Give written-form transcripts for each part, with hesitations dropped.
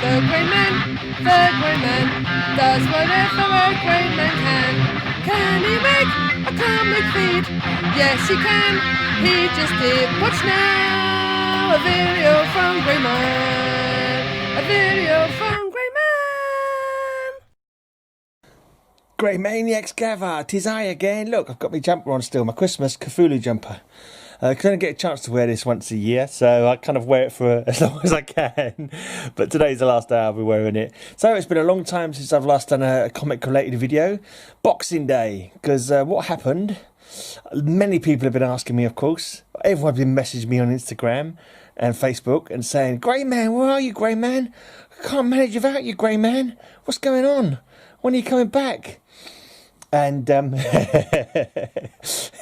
The grey man does whatever a grey man can. Can he make a comic feed? Yes, he can. He just did. Watch now, a video from Grey Man. A video from Grey Man. Grey Maniacs gather, 'tis I again. Look, I've got my jumper on still, my Christmas Cthulhu jumper. I couldn't get a chance to wear this once a year, so I kind of wear it for as long as I can. But today's the last day I'll be wearing it. So it's been a long time since I've last done a comic-related video. Boxing Day, because what happened? Many people have been asking me, of course. Everyone's been messaging me on Instagram and Facebook and saying, "Grey Man, where are you, Grey Man? I can't manage without you, Grey Man. What's going on? When are you coming back?" And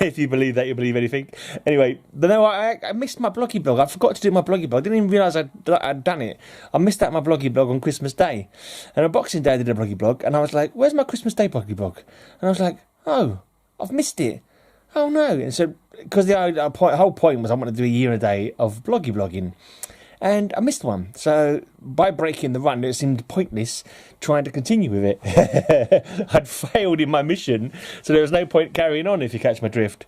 if you believe that, you believe anything. Anyway, but no, I missed my bloggy blog. I forgot to do my bloggy blog. I didn't even realise I'd done it. I missed out my bloggy blog on Christmas Day. And on Boxing Day I did a bloggy blog. And I was like, where's my Christmas Day bloggy blog? And I was like, oh, I've missed it. Oh no. And so, because the whole point was I wanted to do a year and a day of blogging. And I missed one. So by breaking the run, it seemed pointless trying to continue with it. I'd failed in my mission, so there was no point carrying on, if you catch my drift.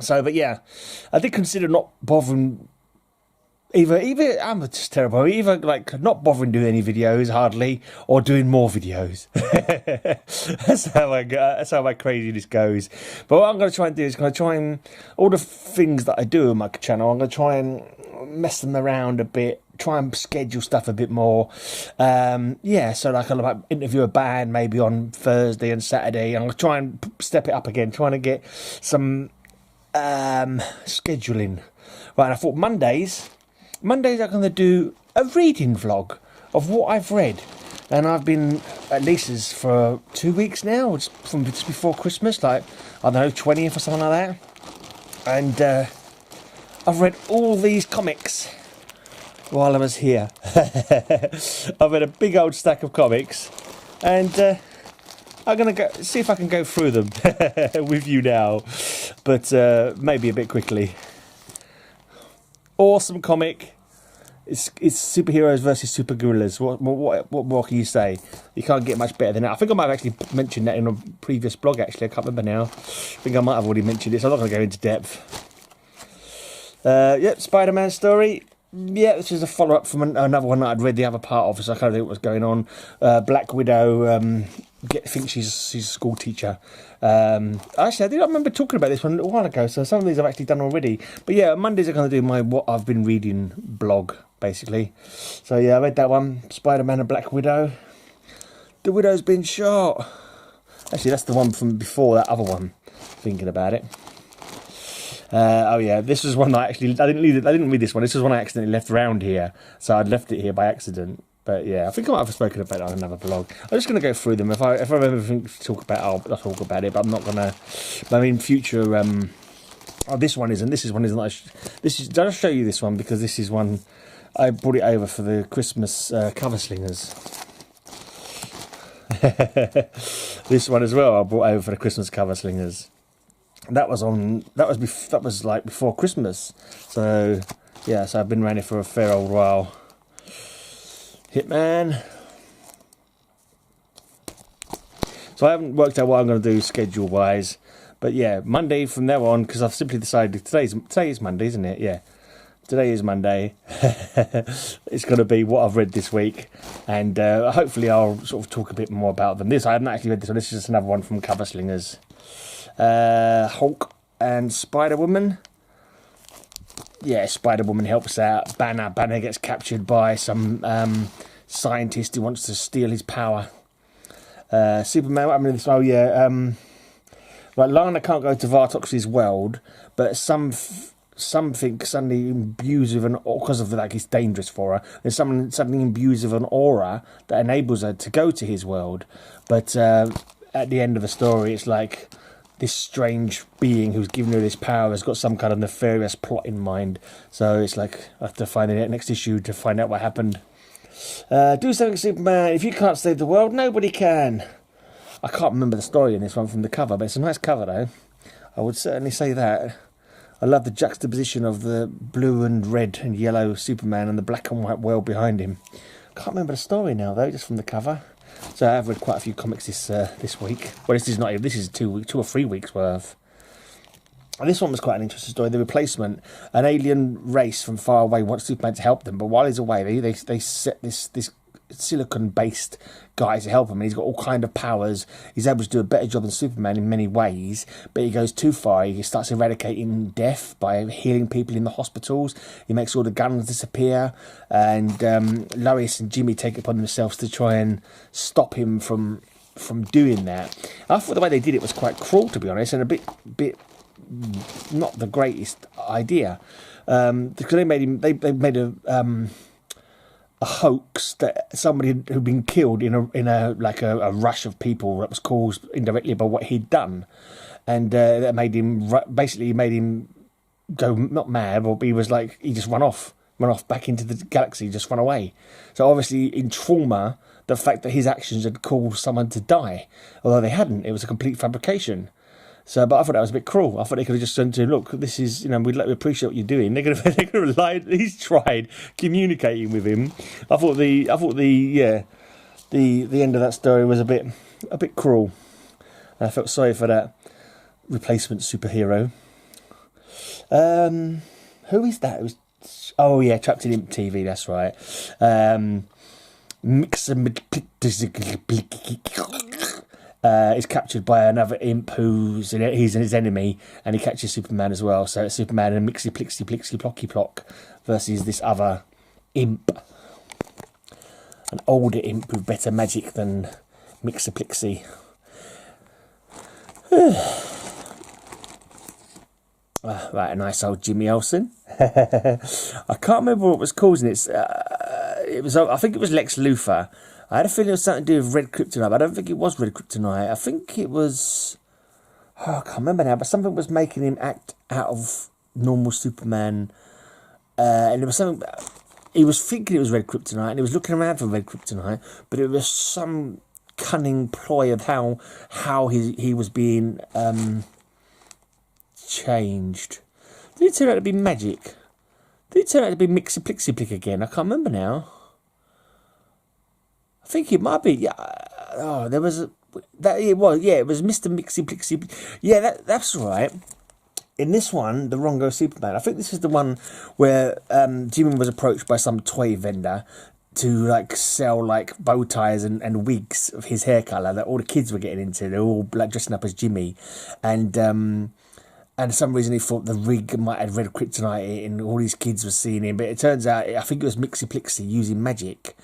So, but yeah, I did consider not bothering. Either I'm just terrible. Either like not bothering doing any videos hardly, or doing more videos. That's how my craziness goes. But what I'm going to try and do is all the things that I do on my channel. I'm going to try and mess them around a bit. Try and schedule stuff a bit more. Yeah, so like I'll like interview a band maybe on Thursday and Saturday. I'm going to try and step it up again, trying to get some scheduling. Right, and I thought Mondays I'm going to do a reading vlog of what I've read. And I've been at Lisa's for 2 weeks now, from just before Christmas, like, I don't know, 20th or something like that. And I've read all these comics while I was here. I've read a big old stack of comics. And I'm going to go see if I can go through them with you now. But maybe a bit quickly. Awesome comic. It's superheroes versus super gorillas. What more can you say? You can't get much better than that. I think I might have actually mentioned that in a previous blog, actually. I can't remember now. I think I might have already mentioned it, so I'm not going to go into depth. Yep, Spider-Man story. Yeah, this is a follow-up from another one that I'd read the other part of, so I kind of knew what was going on. Black Widow, I think she's a school teacher. Actually, I did not remember talking about this one a while ago, so some of these I've actually done already. But yeah, Mondays I'm going to do my what I've been reading blog, basically. So yeah, I read that one, Spider-Man and Black Widow. The Widow's been shot. Actually, that's the one from before that other one, thinking about it. Oh yeah, this was one that I didn't read this one. This was one I accidentally left around here, so I'd left it here by accident. But yeah, I think I might have spoken about it on another blog. I'm just going to go through them. If I remember anything to talk about, I'll talk about it. But I'm not going to. I mean, future. Oh, this one isn't. This one isn't. I'll show you this one because this is one I brought it over for the Christmas cover slingers. This one as well I brought over for the Christmas cover slingers. That was like before Christmas. So yeah, so I've been around it for a fair old while. Hitman. So I haven't worked out what I'm going to do schedule wise, but yeah, Monday from now on, because I've simply decided today is Monday, isn't it? Yeah, today is Monday. It's going to be what I've read this week, and hopefully I'll sort of talk a bit more about them. I haven't actually read this one. This is just another one from Cover Slingers. Hulk and Spider-Woman. Yeah, Spider-Woman helps out. Banner gets captured by some scientist who wants to steal his power. Superman, what happened to this? Oh yeah, right, Lana can't go to Vartox's world, but something suddenly imbues with an, because of like it's dangerous for her. There's something suddenly imbues with an aura that enables her to go to his world. But at the end of the story, it's like this strange being who's given her this power has got some kind of nefarious plot in mind. So it's like I have to find the next issue to find out what happened. Do something, Superman. If you can't save the world, nobody can. I can't remember the story in this one from the cover, but it's a nice cover though. I would certainly say that. I love the juxtaposition of the blue and red and yellow Superman and the black and white world behind him. Can't remember the story now though, just from the cover. So I've read quite a few comics this week. Well, this is not. This is 2 or 3 weeks worth. And this one was quite an interesting story. The Replacement, an alien race from far away wants Superman to help them, but while he's away, they set this silicon-based guy to help him, and he's got all kind of powers. He's able to do a better job than Superman in many ways, but he goes too far. He starts eradicating death by healing people in the hospitals. He makes all the guns disappear, and Lois and Jimmy take it upon themselves to try and stop him from doing that. I thought the way they did it was quite cruel, to be honest, and a bit not the greatest idea, because they made a hoax that somebody who'd been killed in a rush of people that was caused indirectly by what he'd done, and that made him go not mad, but he was like, he just run off back into the galaxy, just run away. So obviously in trauma, the fact that his actions had caused someone to die, although they hadn't, it was a complete fabrication. So, but I thought that was a bit cruel. I thought they could have just said to him, look, this is, we appreciate what you're doing. They could have lied. He's tried communicating with him. I thought the end of that story was a bit cruel. And I felt sorry for that Replacement superhero. Who is that? It was, Trapped in Imp TV. That's right. Is captured by another imp he's his enemy, and he catches Superman as well. So it's Superman and Mixie Plixie Plixie Plocky Plock versus this other imp, an older imp with better magic than Mixie Plixie. Right, a nice old Jimmy Olsen. I can't remember what was causing it. I think it was Lex Luthor. I had a feeling it was something to do with red kryptonite, but I don't think it was red kryptonite. I think it was... I can't remember now, but something was making him act out of normal Superman. And it was something... He was thinking it was red kryptonite, and he was looking around for red kryptonite, but it was some cunning ploy of how he was being changed. Did it turn out to be magic? Did it turn out to be Mixie Plixie Plick again? I can't remember now. I think it might be. Yeah. Oh, there was it was Mr. Mixie Plixie. Yeah, that's right. In this one, the Rongo Superman. I think this is the one where Jimmy was approached by some toy vendor to sell bow ties and wigs of his hair colour that all the kids were getting into. They were all dressing up as Jimmy, and for some reason he thought the rig might have red kryptonite in it, and all these kids were seeing him. But it turns out, I think it was Mixie Plixie using magic.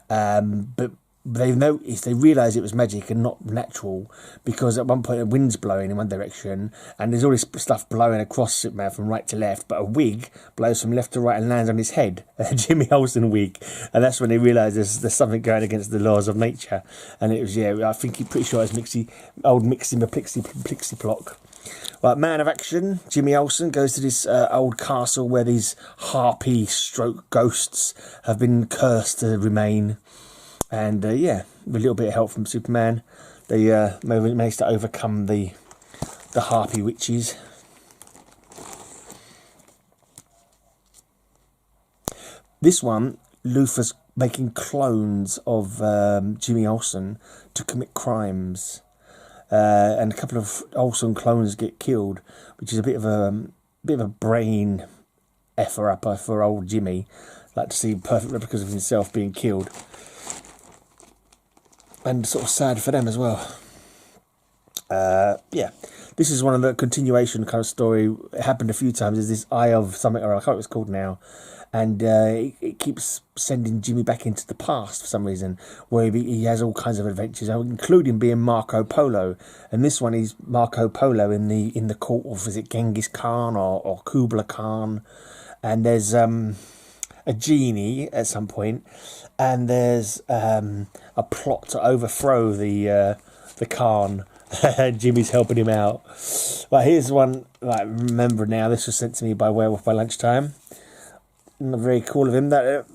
But they realised it was magic and not natural, because at one point the wind's blowing in one direction and there's all this stuff blowing across Superman from right to left, but a wig blows from left to right and lands on his head, a Jimmy Olsen wig, and that's when they realised there's something going against the laws of nature. And it was, I think you're pretty sure it was Mixie Plixie Plock. Right, man of action, Jimmy Olsen goes to this old castle where these harpy stroke ghosts have been cursed to remain. And with a little bit of help from Superman, they managed to overcome the harpy witches. This one, Luthor's making clones of Jimmy Olsen to commit crimes. And a couple of Olsen clones get killed, which is a bit of a brain effer-upper for old Jimmy. Like to see perfect replicas of himself being killed, and sort of sad for them as well. This is one of the continuation kind of story. It happened a few times. There's this Eye of something, or I can't know what it's called now. And it keeps sending Jimmy back into the past for some reason, where he has all kinds of adventures, including being Marco Polo. And this one is Marco Polo in the court of, is it Genghis Khan or Kubla Khan? And there's a genie at some point, and there's a plot to overthrow the Khan. Jimmy's helping him out. Right, here's one. Right, remember now, this was sent to me by Werewolf by Lunchtime. Very cool of him. That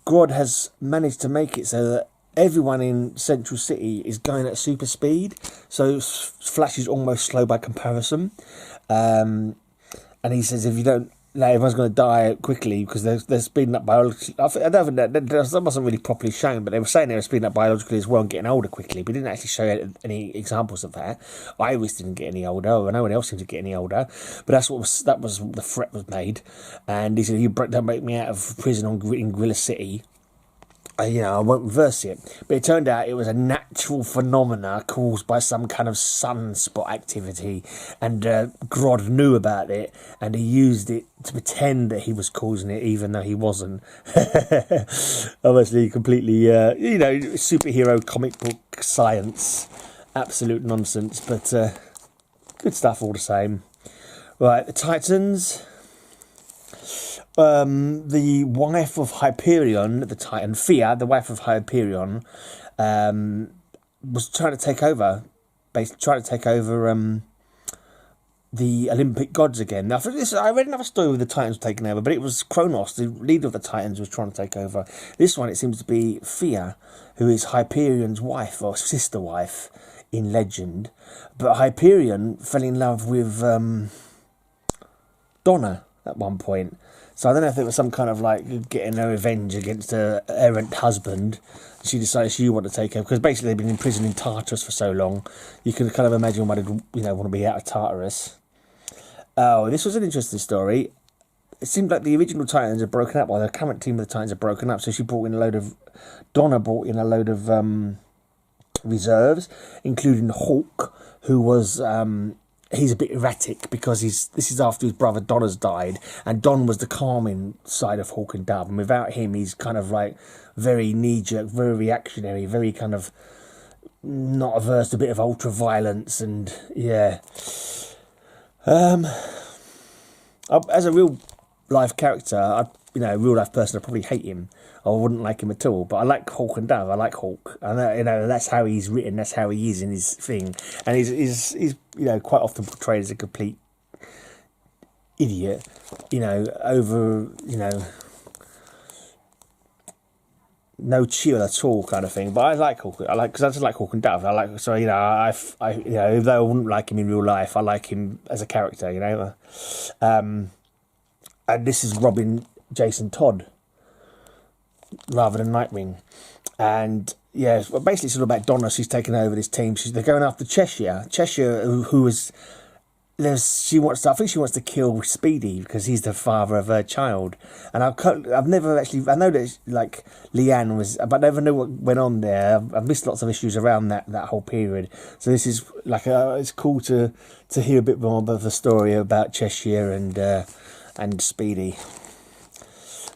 Grodd has managed to make it so that everyone in Central City is going at super speed. So Flash is almost slow by comparison. And he says, if you don't like everyone's going to die quickly because they're speeding up biologically. I don't think that wasn't really properly shown, but they were saying they were speeding up biologically as well and getting older quickly. But didn't actually show any examples of that. Iris didn't get any older, or no one else seemed to get any older. But that was the threat was made, and he said, "You don't make me out of prison in Gorilla City. I won't reverse it." But it turned out it was a natural phenomena caused by some kind of sunspot activity, and Grodd knew about it, and he used it to pretend that he was causing it, even though he wasn't. Obviously, completely, superhero comic book science, absolute nonsense, but good stuff all the same. Right, the Titans. The wife of Hyperion, the Titan, Thea, the wife of Hyperion, was trying to take over, the Olympic gods again. Now, I read another story where the Titans were taking over, but it was Kronos, the leader of the Titans, was trying to take over. This one, it seems to be Thea, who is Hyperion's wife, or sister wife, in legend. But Hyperion fell in love with Donna at one point. So I don't know if it was some kind of like getting her revenge against her errant husband. She decided she wanted to take her, because basically they've been in prison in Tartarus for so long. You can kind of imagine why they'd want to be out of Tartarus. Oh, this was an interesting story. It seemed like the original Titans had broken up, while the current team of the Titans had broken up. So Donna brought in a load of reserves, including Hulk, who was he's a bit erratic because this is after his brother Donna's died, and Don was the calming side of Hawk and Dove, and without him he's kind of like very knee-jerk, very reactionary, very kind of not averse to a bit of ultra-violence, and yeah. As a real-life character, real-life person, I'd probably hate him. I wouldn't like him at all, but I like Hawk and Dove. I like Hawk, and that's how he's written. That's how he is in his thing, and he's quite often portrayed as a complete idiot, no chill at all kind of thing. But I like Hawk. Because I just like Hawk and Dove. Though I wouldn't like him in real life, I like him as a character. And this is Robin Jason Todd, rather than Nightwing. And yeah, basically it's all about Donna. She's taken over this team. They're going after Cheshire, who was she wants to kill Speedy because he's the father of her child. And I've never actually, I know that like Leanne was, but I never knew what went on there. I've missed lots of issues around that whole period. So this is like it's cool to hear a bit more about the story about Cheshire and Speedy.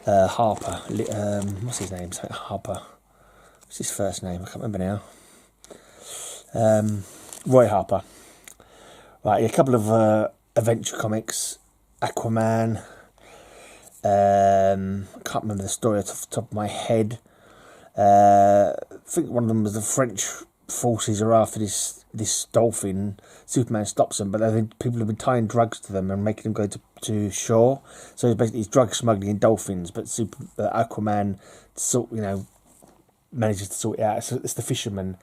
Harper, what's his name? Harper. What's his first name? I can't remember now. Roy Harper. Right, a couple of adventure comics. Aquaman. I can't remember the story off the top of my head. I think one of them was the French forces are after this dolphin. Superman stops them, but people have been tying drugs to them and making them go to shore. So basically it's drug smuggling in dolphins, but Aquaman manages to sort it out. So it's the fisherman.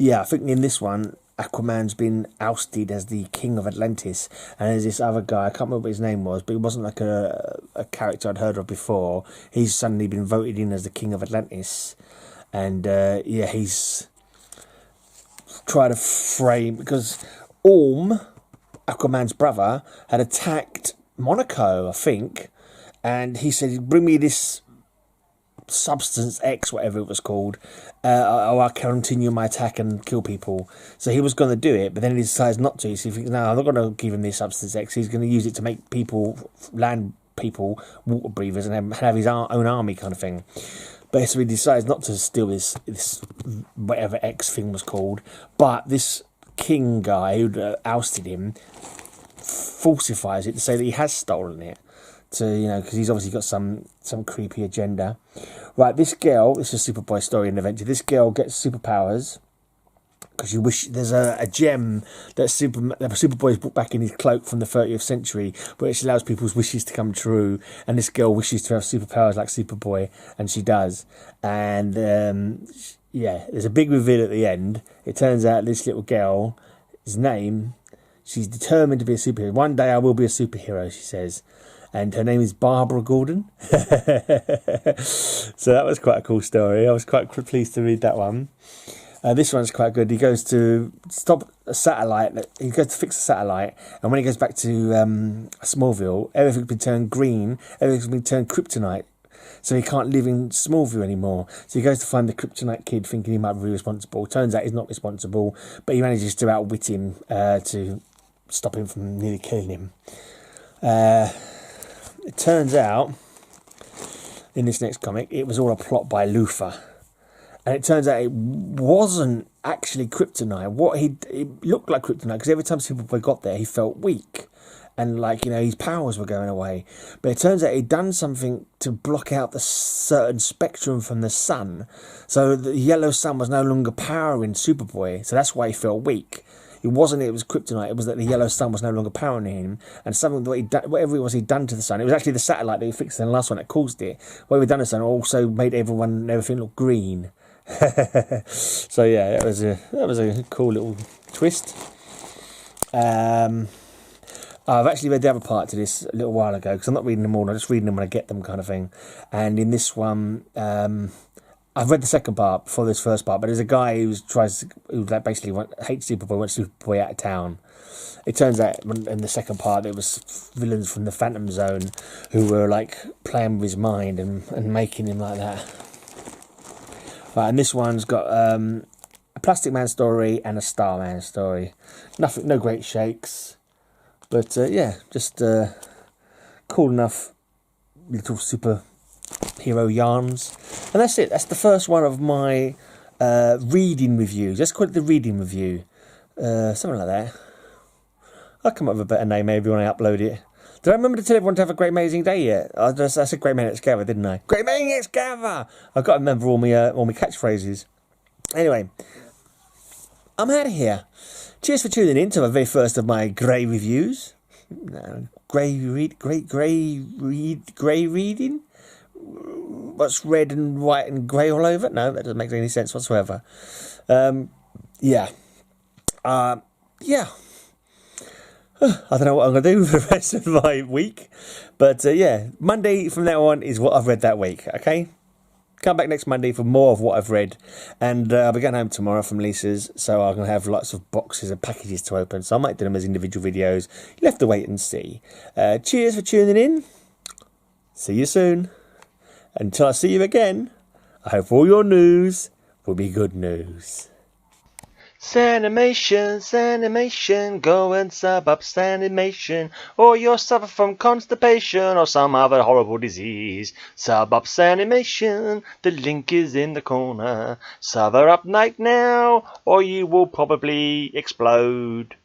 I think in this one, Aquaman's been ousted as the King of Atlantis, and there's this other guy, I can't remember what his name was, but it wasn't like a character I'd heard of before. He's suddenly been voted in as the King of Atlantis, and he's tried to frame, because Orm, Aquaman's brother, had attacked Monaco, I think, and he said, bring me this substance X, whatever it was called, or I'll continue my attack and kill people. So he was going to do it, but then he decides not to. So he thinks, no, I'm not going to give him this substance X. He's going to use it to make people, land people, water breathers, and have his own army kind of thing. But so he decides not to steal this whatever X thing was called. But this king guy who ousted him falsifies it to say that he has stolen it. Because he's obviously got some creepy agenda. Right, this girl, this is a Superboy story and adventure. This girl gets superpowers because there's a gem that Superboy's brought back in his cloak from the 30th century, which allows people's wishes to come true. And this girl wishes to have superpowers like Superboy, and she does. And yeah, there's a big reveal at the end. It turns out this little girl, his name, she's determined to be a superhero. One day I will be a superhero, she says. And her name is Barbara Gordon. So that was quite a cool story. I was quite pleased to read that one. This one's quite good. He goes to stop a satellite. He goes to fix a satellite. And when he goes back to Smallville, everything's been turned green. Everything's been turned kryptonite. So he can't live in Smallville anymore. So he goes to find the kryptonite kid, thinking he might be responsible. Turns out he's not responsible, but he manages to outwit him to stop him from nearly killing him. It turns out, in this next comic, it was all a plot by Luthor. And it turns out it wasn't actually kryptonite. It looked like kryptonite, because every time Superboy got there, he felt weak. And, like, you know, his powers were going away. But it turns out he'd done something to block out the certain spectrum from the sun. So the yellow sun was no longer powering Superboy. So that's why he felt weak. It was kryptonite. It was that the yellow sun was no longer powering him. And something that whatever it was he'd done to the sun. It was actually the satellite that he fixed in the last one that caused it. Whatever he'd done to the sun also made everything look green. So, yeah, that was a cool little twist. I've actually read the other part to this a little while ago, because I'm not reading them all, I'm just reading them when I get them, kind of thing. And in this one, I've read the second part before this first part, but there's a guy who basically hates Superboy, wants Superboy out of town. It turns out in the second part there was villains from the Phantom Zone who were like playing with his mind and making him like that. Right, and this one's got a Plastic Man story and a Starman story. No great shakes. But, yeah, just cool enough little superhero yarns. And that's it. That's the first one of my reading reviews. Let's call it the reading review. Something like that. I'll come up with a better name maybe when I upload it. Did I remember to tell everyone to have a great amazing day yet? I said great man, let's gather, didn't I? Great man, let's gather! I've got to remember all my catchphrases. Anyway, I'm out of here. Cheers for tuning in to the very first of my grey reviews. Grey reading? What's red and white and grey all over? No, that doesn't make any sense whatsoever. Yeah. I don't know what I'm going to do for the rest of my week. But, yeah, Monday from now on is what I've read that week, okay? Come back next Monday for more of what I've read. And I'll be going home tomorrow from Lisa's, so I'm going to have lots of boxes and packages to open. So I might do them as individual videos. You'll have to wait and see. Cheers for tuning in. See you soon. Until I see you again, I hope all your news will be good news. Sanimation, go and sub up Sanimation, or you'll suffer from constipation or some other horrible disease. Sub up Sanimation, the link is in the corner. Sub her up right now, or you will probably explode.